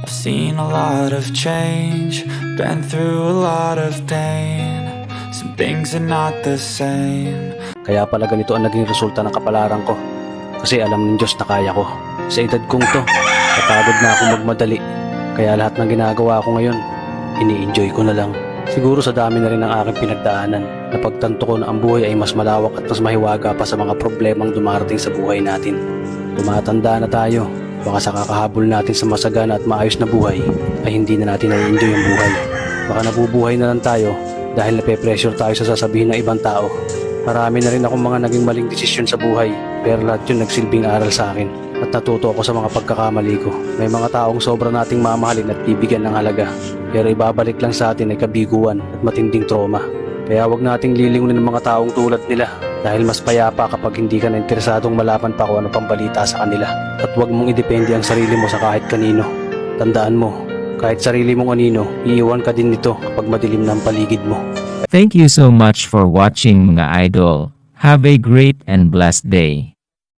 I've seen a lot of change, been through a lot of pain. Some things are not the same. Kaya pala ganito ang naging resulta ng kapalaran ko. Kasi alam ng Diyos na kaya ko. Sa edad kong to, napagod na akong magmadali. Kaya lahat ng ginagawa ko ngayon, ini-enjoy ko na lang. Siguro sa dami na rin ng aking pinagdaanan, napagtanto ko na ang buhay ay mas malawak at mas mahiwaga pa sa mga problemang dumarating sa buhay natin. Tumatanda na tayo, baka sa kakahabol natin sa masagana at maayos na buhay, ay hindi na natin na-enjoy ang buhay. Baka nabubuhay na lang tayo dahil nape-pressure tayo sa sasabihin ng ibang tao. Marami na rin akong mga naging maling desisyon sa buhay, pero lahat yun nagsilbing aral sa akin at natuto ako sa mga pagkakamali ko. May mga taong sobra nating mamahalin at bibigyan ng halaga, pero ibabalik lang sa atin ay kabiguan at matinding trauma. Kaya wag nating lilingunin ng mga taong tulad nila dahil mas payapa kapag hindi ka na interesadong malaman pa kung ano pang balita sa kanila. At wag mong idepende ang sarili mo sa kahit kanino. Tandaan mo, kahit sarili mong anino, iiwan ka din nito kapag madilim na ang paligid mo. Thank you so much for watching mga idol. Have a great and blessed day.